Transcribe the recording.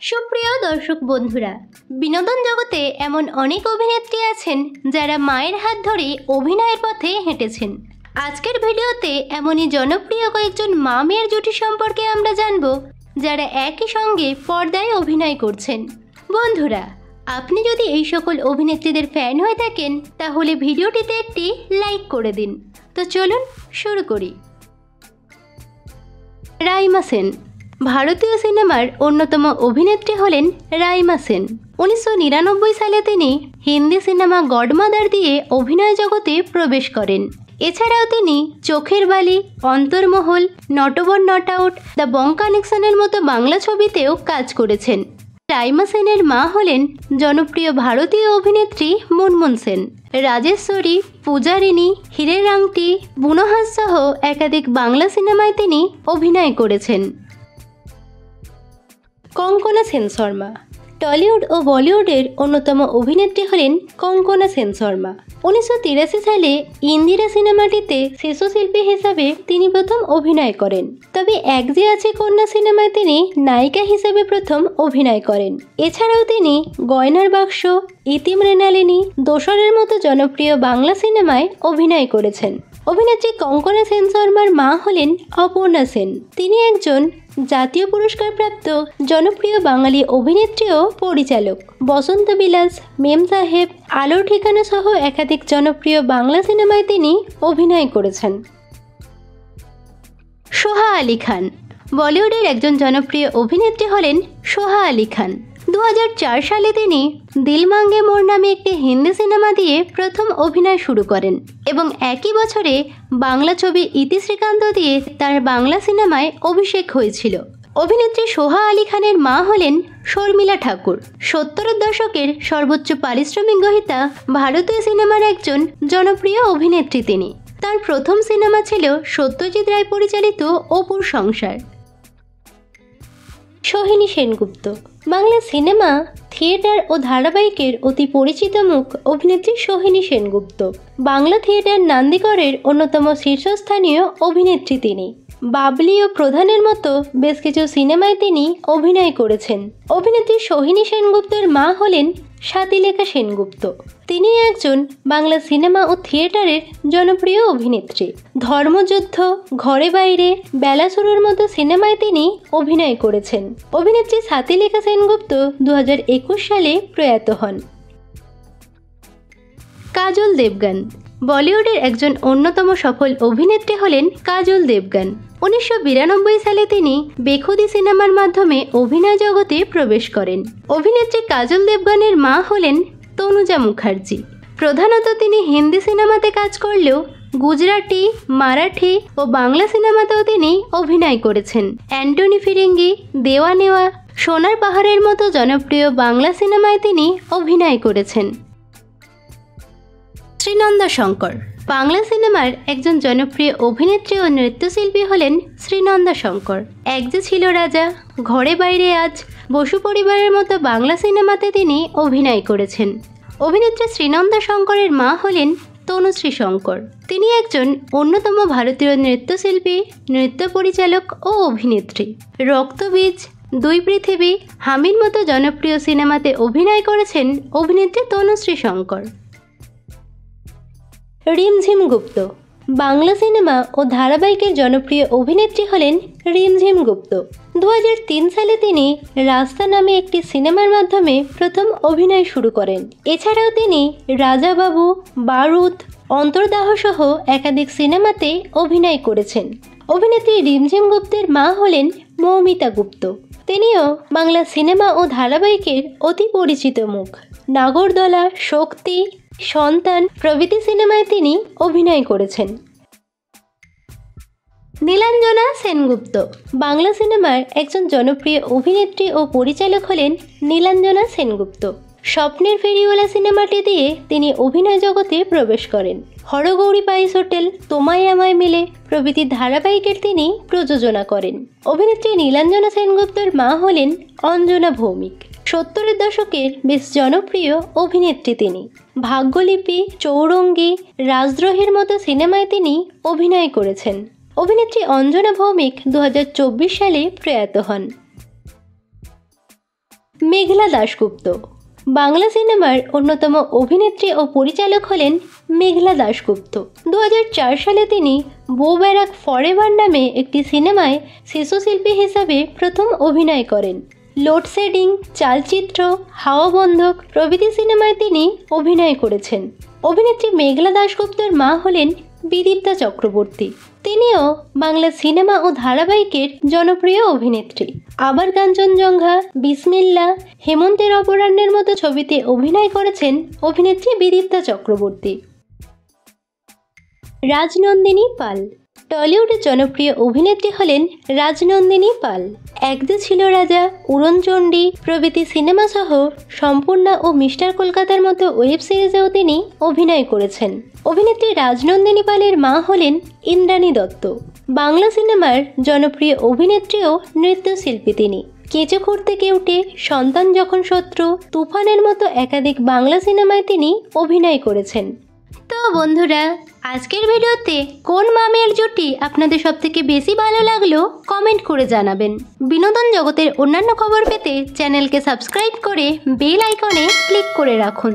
সুপ্রিয় দর্শক বন্ধুরা, বিনোদন জগতে এমন অনেক অভিনেত্রী আছেন যারা মায়ের হাত ধরে অভিনয়ের পথে হেঁটেছেন। আজকের ভিডিওতে এমনই জনপ্রিয় কয়েকজন মা মেয়ের জুটি সম্পর্কে আমরা জানব, যারা একই সঙ্গে পর্দায় অভিনয় করছেন। বন্ধুরা, আপনি যদি এই সকল অভিনেত্রীদের ফ্যান হয়ে থাকেন তাহলে ভিডিওটিতে একটি লাইক করে দিন। তো চলুন শুরু করি। রাইমা সেন ভারতীয় সিনেমার অন্যতম অভিনেত্রী হলেন রাইমা সেন। 1999 সালে তিনি হিন্দি সিনেমা গডমাদার দিয়ে অভিনয় জগতে প্রবেশ করেন। এছাড়াও তিনি চোখের বালি, অন্তর্মহল, Natwar not out, the Bong কানেকশনের মতো বাংলা ছবিতেও কাজ করেছেন। রাইমা সেনের মা হলেন জনপ্রিয় ভারতীয় অভিনেত্রী মুনমুন সেন। রাজেশ্বরী, পূজারিণী, হীরের আংটি, বুনোহাস সহ একাধিক বাংলা সিনেমায় তিনি অভিনয় করেছেন। কঙ্কনা সেন শর্মা টলিউড ও বলিউডের অন্যতম অভিনেত্রী হলেন কঙ্কনা সেন শর্মা। 1983 সালে ইন্দিরা সিনেমাটিতে শিশুশিল্পী হিসাবে তিনি প্রথম অভিনয় করেন। তবে এক যে আছে কন্যা সিনেমায় তিনি নায়িকা হিসেবে প্রথম অভিনয় করেন। এছাড়াও তিনি গয়নার বাক্স, ইতিমৃণালিনী, দোসরের মতো জনপ্রিয় বাংলা সিনেমায় অভিনয় করেছেন। অভিনেত্রী কঙ্কনা সেন শর্মার মা হলেন অপর্ণা সেন। তিনি একজন জাতীয় পুরস্কারপ্রাপ্ত জনপ্রিয় বাঙালি অভিনেত্রী ও পরিচালক। বসন্ত বিলাস, মেম সাহেব, আলোর ঠিকানা সহ একাধিক জনপ্রিয় বাংলা সিনেমায় তিনি অভিনয় করেছেন। সোহা আলী খান বলিউডের একজন জনপ্রিয় অভিনেত্রী হলেন সোহা আলী খান। 2004 সালে তিনি দিল মাঙ্গে মোর নামে একটি হিন্দি সিনেমা দিয়ে প্রথম অভিনয় শুরু করেন এবং একই বছরে বাংলা ছবি ইতি শ্রীকান্ত দিয়ে তার বাংলা সিনেমায় অভিষেক হয়েছিল। অভিনেত্রী সোহা আলী খানের মা হলেন শর্মিলা ঠাকুর। 70-এর দশকের সর্বোচ্চ পারিশ্রমিক গ্রহীতা ভারতীয় সিনেমার একজন জনপ্রিয় অভিনেত্রী তিনি। তার প্রথম সিনেমা ছিল সত্যজিৎ রায় পরিচালিত অপুর সংসার। সোহিনী সেনগুপ্ত বাংলা সিনেমা, থিয়েটার ও ধারাবাহিকের অতি পরিচিত মুখ অভিনেত্রী সোহিনী সেনগুপ্ত। বাংলা থিয়েটার নান্দিগড়ের অন্যতম শীর্ষস্থানীয় অভিনেত্রী তিনি। বাবলি ও প্রধানের মতো বেশ কিছু সিনেমায় তিনি অভিনয় করেছেন। অভিনেত্রী সোহিনী সেনগুপ্তের মা হলেন স্বাতিলেখা সেনগুপ্ত। তিনি একজন বাংলা সিনেমা ও থিয়েটারের জনপ্রিয় অভিনেত্রী। ধর্মযুদ্ধ, ঘরে বাইরে, বেলা শুরুর মতো সিনেমায় তিনি অভিনয় করেছেন। অভিনেত্রী স্বাতিলেখা সেনগুপ্ত 2021 সালে প্রয়াত হন। কাজল দেবগান বলিউডের একজন অন্যতম সফল অভিনেত্রী হলেন কাজল দেবগান। 1992 সালে তিনি বেখুদি সিনেমার মাধ্যমে অভিনয় জগতে প্রবেশ করেন। অভিনেত্রী কাজল দেবগানের মা হলেন তনুজা মুখার্জি। প্রধানত তিনি হিন্দি সিনেমাতে কাজ করলেও গুজরাটি, মারাঠি ও বাংলা সিনেমাতেও তিনি অভিনয় করেছেন। অ্যান্টনি ফিরিঙ্গি, দেওয়া নেওয়া, সোনার পাহাড়ের মতো জনপ্রিয় বাংলা সিনেমায় তিনি অভিনয় করেছেন। শ্রীনন্দা শঙ্কর বাংলা সিনেমার একজন জনপ্রিয় অভিনেত্রী ও নৃত্যশিল্পী হলেন শ্রীনন্দা শঙ্কর। এক যে ছিল রাজা, ঘরে বাইরে আজ, বসু পরিবারের মতো বাংলা সিনেমাতে তিনি অভিনয় করেছেন। অভিনেত্রী শ্রীনন্দা শঙ্করের মা হলেন তনুশ্রী শঙ্কর। তিনি একজন অন্যতম ভারতীয় নৃত্যশিল্পী, নৃত্য পরিচালক ও অভিনেত্রী। রক্তবীজ, দুই পৃথিবী, হামির মতো জনপ্রিয় সিনেমাতে অভিনয় করেছেন অভিনেত্রী তনুশ্রী শঙ্কর। রিমঝিম গুপ্ত বাংলা সিনেমা ও ধারাবাহিকের জনপ্রিয় অভিনেত্রী হলেন রিমঝিম গুপ্ত। 2003 সালে তিনি রাস্তা নামে একটি সিনেমার মাধ্যমে প্রথম অভিনয় শুরু করেন। এছাড়াও তিনি রাজাবাবু, বারুদ, অন্তর্দাহ সহ একাধিক সিনেমাতে অভিনয় করেছেন। অভিনেত্রী রিমঝিম গুপ্তের মা হলেন মৌমিতা গুপ্ত। তিনিও বাংলা সিনেমা ও ধারাবাহিকের অতি পরিচিত মুখ। নাগরদোলা, শক্তি, সন্তান প্রভৃতি সিনেমায় তিনি অভিনয় করেছেন। নীলাঞ্জনা সেনগুপ্ত বাংলা সিনেমার একজন জনপ্রিয় অভিনেত্রী ও পরিচালক হলেন নীলাঞ্জনা সেনগুপ্ত। স্বপ্নের ফেরিওয়ালা সিনেমাটি দিয়ে তিনি অভিনয় জগতে প্রবেশ করেন। হরগৌরী পাইস হোটেল, তোমায় আমায় মিলে প্রভৃতি ধারাবাহিকের তিনি প্রযোজনা করেন। অভিনেত্রী নীলাঞ্জনা সেনগুপ্তর মা হলেন অঞ্জনা ভৌমিক। 70-এর দশকের বেশ জনপ্রিয় অভিনেত্রী তিনি। ভাগ্যলিপি, চৌরঙ্গী, রাজদ্রোহের মতো সিনেমায় তিনি অভিনয় করেছেন। অভিনেত্রী অঞ্জনা ভৌমিক 2024 সালে প্রয়াত হন। মেঘলা দাশগুপ্ত। বাংলা সিনেমার অন্যতম অভিনেত্রী ও পরিচালক হলেন মেঘলা দাশগুপ্ত। 2004 সালে তিনি বো ব্যারাক ফরএভার নামে একটি সিনেমায় শিশুশিল্পী হিসাবে প্রথম অভিনয় করেন। লোডশেডিং, চালচিত্র, হাওয়া বন্ধক প্রভৃতি সিনেমায় তিনি অভিনয় করেছেন। অভিনেত্রী মেঘলা দাশগুপ্তর মা হলেন বিদীপ্তা চক্রবর্তী। তিনিও বাংলা সিনেমা ও ধারাবাহিকের জনপ্রিয় অভিনেত্রী। আবার কাঞ্চনজঙ্ঘা, বিসমিল্লা, হেমন্তের অপরাহ্নের মতো ছবিতে অভিনয় করেছেন অভিনেত্রী বিদীপ্তা চক্রবর্তী। রাজনন্দিনী পাল। টলিউডের জনপ্রিয় অভিনেত্রী হলেন রাজনন্দিনী পাল। এক যে ছিল রাজা, উড়নচণ্ডী প্রভৃতি সিনেমা সহ সম্পূর্ণা ও মিস্টার কলকাতার মতো ওয়েব সিরিজেও তিনি অভিনয় করেছেন। অভিনেত্রী রাজনন্দিনী পালের মা হলেন ইন্দ্রাণী দত্ত। বাংলা সিনেমার জনপ্রিয় অভিনেত্রী ও নৃত্যশিল্পী তিনি। কেঁচো খুঁড়তে কেউটে, সন্তান যখন শত্রু, তুফানের মতো একাধিক বাংলা সিনেমায় তিনি অভিনয় করেছেন। তো বন্ধুরা, আজকের ভিডিওতে কোন মামের জুটি আপনাদের সবথেকে বেশি ভালো লাগলো কমেন্ট করে জানাবেন। বিনোদন জগতের অন্যান্য খবর পেতে চ্যানেলকে সাবস্ক্রাইব করে বেল আইকনে ক্লিক করে রাখুন।